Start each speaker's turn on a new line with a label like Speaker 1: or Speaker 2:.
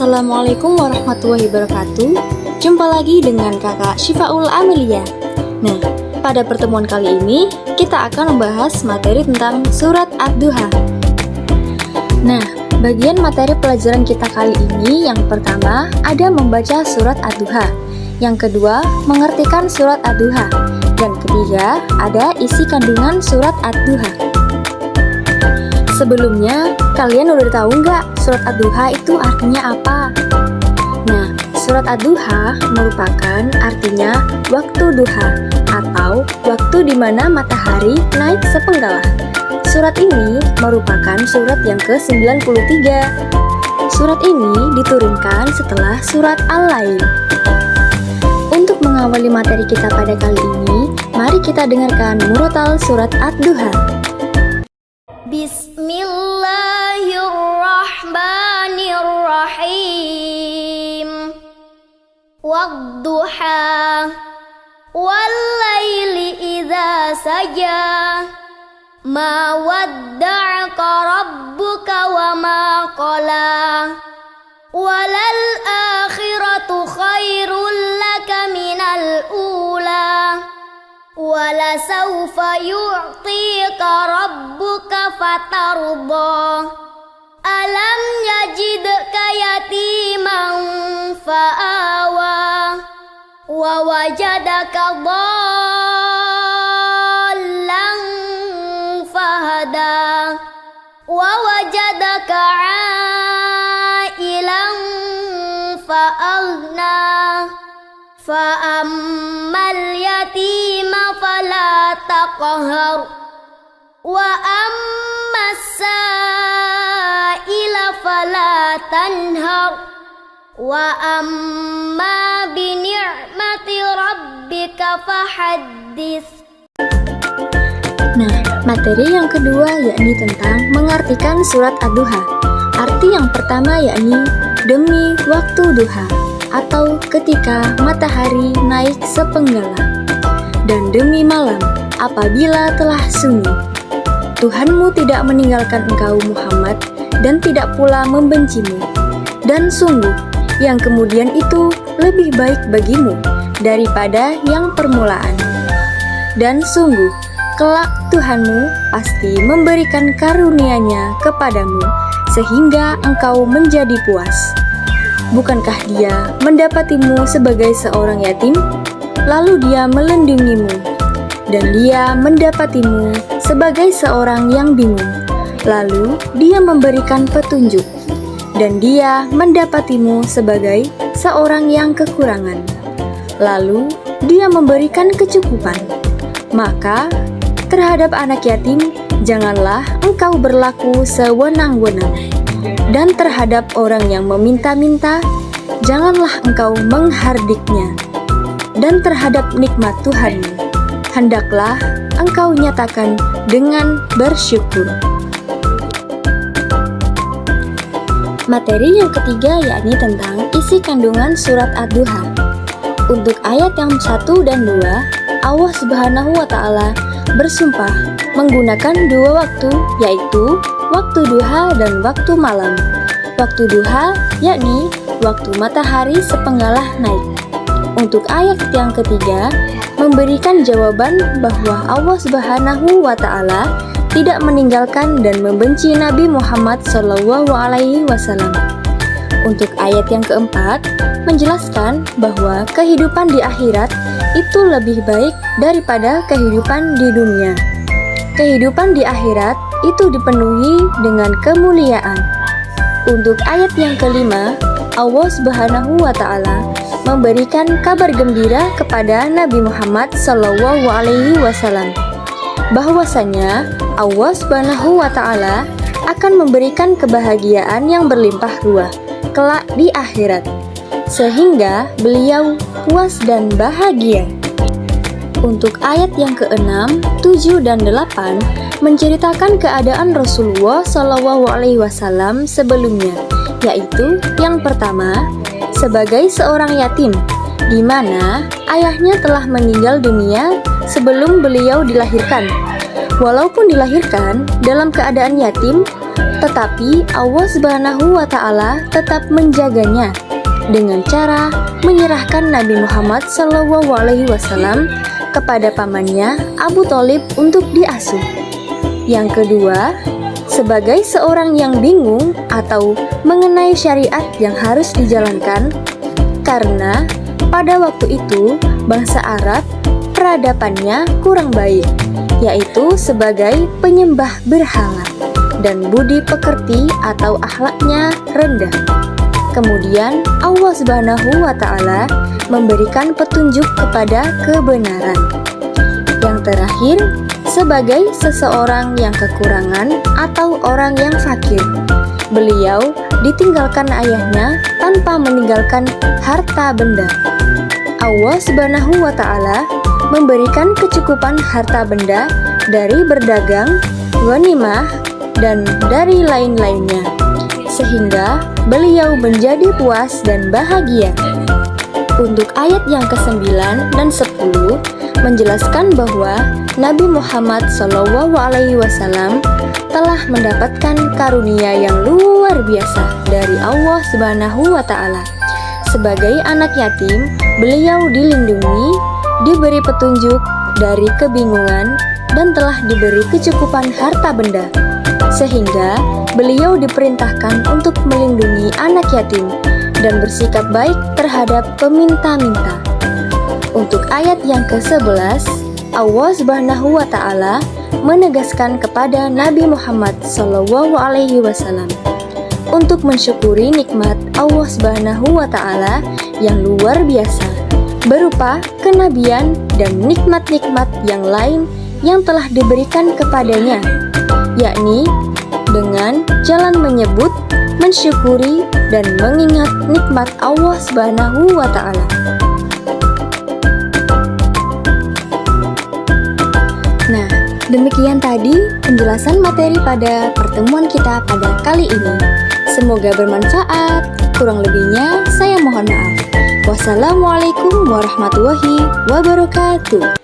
Speaker 1: Assalamualaikum warahmatullahi wabarakatuh. Jumpa lagi dengan kakak Syifaul Amelia. Nah, pada pertemuan kali ini kita akan membahas materi tentang surat Ad-Duha. Nah, bagian materi pelajaran kita kali ini yang pertama ada membaca surat Ad-Duha, yang kedua mengertikan surat Ad-Duha, dan ketiga ada isi kandungan surat Ad-Duha. Sebelumnya, kalian udah tahu nggak surat Ad-Duha itu artinya apa? Nah, surat Ad-Duha merupakan artinya waktu duha atau waktu di mana matahari naik sepenggalah. Surat ini merupakan surat yang ke-93. Surat ini diturunkan setelah surat Al-Lail. Untuk mengawali materi kita pada kali ini, mari kita dengarkan murotal surat Ad-Duha.
Speaker 2: Bismillahirrahmanirrahim. Wadduha wallaili idza saja. Ma wadda'aka rabbuka wa ma qala. Walal akhiratu khairul laka minal ula. Wala sawfa yu'tika rabbuka fatarda. Alam yajidka yatiman fa'awa. Wa wajadaka dhallan fahada. Wa wajadaka 'ailan fa'aghna. Fa'ammal yatima fala taqhar. Wa ammas sa'ila fala tanhar. Wa amma bi ni'mati rabbika fahaddits.
Speaker 1: Nah, materi yang kedua yakni tentang mengartikan surat Ad-Duha. Arti yang pertama yakni demi waktu duha atau ketika matahari naik sepenggalah, dan demi malam apabila telah sunyi. Tuhanmu tidak meninggalkan engkau Muhammad dan tidak pula membencimu. Dan sungguh, yang kemudian itu lebih baik bagimu daripada yang permulaan. Dan sungguh, kelak Tuhanmu pasti memberikan karunia-Nya kepadamu sehingga engkau menjadi puas. Bukankah Dia mendapatimu sebagai seorang yatim, lalu Dia melindungimu, dan Dia mendapatimu sebagai seorang yang bingung, lalu Dia memberikan petunjuk, dan Dia mendapatimu sebagai seorang yang kekurangan, lalu Dia memberikan kecukupan. Maka terhadap anak yatim janganlah engkau berlaku sewenang-wenang, dan terhadap orang yang meminta-minta janganlah engkau menghardiknya. Dan terhadap nikmat Tuhanmu hendaklah engkau nyatakan dengan bersyukur. Materi yang ketiga yakni tentang isi kandungan surat Ad-Duha. Untuk ayat yang 1 dan 2, Allah Subhanahu wa Ta'ala bersumpah menggunakan dua waktu, yaitu waktu duha dan waktu malam. Waktu duha yakni waktu matahari sepenggalah naik. Untuk ayat yang ketiga memberikan jawaban bahwa Allah Subhanahu wa Ta'ala tidak meninggalkan dan membenci Nabi Muhammad SAW. Untuk ayat yang keempat menjelaskan bahwa kehidupan di akhirat itu lebih baik daripada kehidupan di dunia. Kehidupan di akhirat itu dipenuhi dengan kemuliaan. Untuk ayat yang kelima, Allah Subhanahu wa Ta'ala memberikan kabar gembira kepada Nabi Muhammad SAW bahwasanya Allah Subhanahu wa Ta'ala akan memberikan kebahagiaan yang berlimpah ruah kelak di akhirat, sehingga beliau puas dan bahagia. Untuk ayat yang ke-6, 7, dan 8 menceritakan keadaan Rasulullah SAW sebelumnya, yaitu yang pertama, sebagai seorang yatim, di mana ayahnya telah meninggal dunia sebelum beliau dilahirkan. Walaupun dilahirkan dalam keadaan yatim, tetapi Allah Subhanahu wa Ta'ala tetap menjaganya dengan cara menyerahkan Nabi Muhammad SAW kepada pamannya Abu Thalib untuk diasuh. Yang kedua, sebagai seorang yang bingung atau mengenai syariat yang harus dijalankan, karena pada waktu itu bangsa Arab peradabannya kurang baik, yaitu sebagai penyembah berhala, dan budi pekerti atau akhlaknya rendah. Kemudian Allah Subhanahu wa Ta'ala memberikan petunjuk kepada kebenaran. Yang terakhir, sebagai seseorang yang kekurangan atau orang yang fakir, beliau ditinggalkan ayahnya tanpa meninggalkan harta benda. Allah Subhanahu wa Ta'ala memberikan kecukupan harta benda dari berdagang, ghanimah, dan dari lain-lainnya, sehingga beliau menjadi puas dan bahagia. Untuk ayat yang ke-9 dan 10 menjelaskan bahwa Nabi Muhammad SAW telah mendapatkan karunia yang luar biasa dari Allah Subhanahu wa Ta'ala. Sebagai anak yatim, beliau dilindungi, diberi petunjuk dari kebingungan, dan telah diberi kecukupan harta benda, sehingga beliau diperintahkan untuk melindungi anak yatim dan bersikap baik terhadap peminta-minta. Untuk ayat yang ke-11, Allah Subhanahu wa Ta'ala menegaskan kepada Nabi Muhammad SAW untuk mensyukuri nikmat Allah Subhanahu wa Ta'ala yang luar biasa, berupa kenabian dan nikmat-nikmat yang lain yang telah diberikan kepadanya, yakni dengan jalan menyebut, mensyukuri, dan mengingat nikmat Allah Subhanahu wa Ta'ala. Nah, demikian tadi penjelasan materi pada pertemuan kita pada kali ini. Semoga bermanfaat. Kurang lebihnya saya mohon maaf. Wassalamualaikum warahmatullahi wabarakatuh.